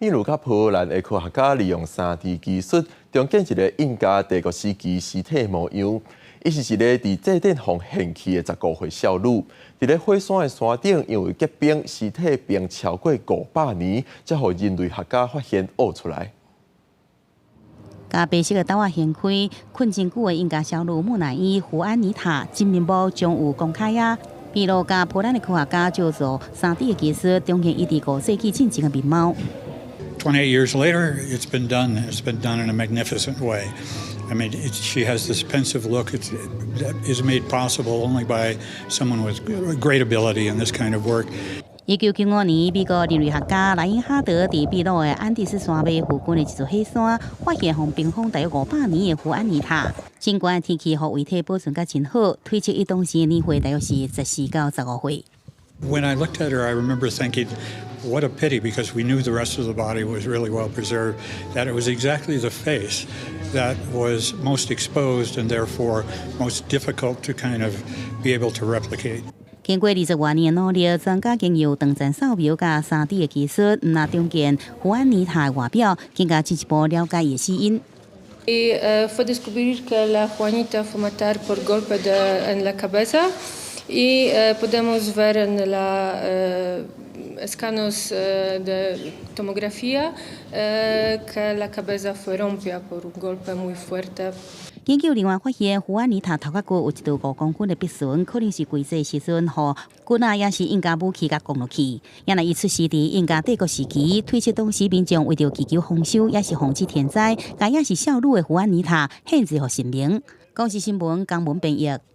秘鲁甲波兰的科学家利用3D 技术，重建一个印加帝国时期尸体模样。伊是一个伫祭典奉献去的15岁少女，伫咧火山的山顶，因为结冰，尸体冰超过500年，才互人类学家发现挖出来。甲白色的刀仔掀开，困真久的印加小女木乃伊胡安妮塔真面目将有公开啊！秘鲁甲波兰的科学家借助3D 的技术，重建伊伫5世纪进前的面貌。 28 years later, it's been done. It's been done in a magnificent way. I mean, she has this pensive look. That is made possible only by someone with great ability in this kind of work. 1995年，美国人类学家莱因哈德伫秘鲁的安第斯山脉附近的一座火山，发现互冰封大约500年的胡安妮塔。尽管天气互遗体保存甲真好，推测伊当时的年岁大约是14到15岁。 When I looked at her, I remember thinking, what a pity, because we knew the rest of the body was really well preserved, that it was exactly the face that was most exposed and therefore most difficult to kind of be able to replicate. 经过20多年的努力，专家经由长针扫描甲3D 的技术，那重建胡安妮塔的外表，更加进一步了解伊的死因。 Y fue descubrir que la Juanita fue matada por golpe en la cabeza y podemos ver en la escanos de tomografía que la cabeza fue rompida por un golpe muy fuerte. 研究另外发现，胡安妮塔头壳骨有一道5公分的壁唇，可能是规则时阵互骨仔也是印加武器甲降落去。原来伊出世伫印加帝国时期，推测当时民众为着祈求丰收，也是防止天灾，甲也是少女的胡安妮塔献祭互神明。《广西新闻》江文编译。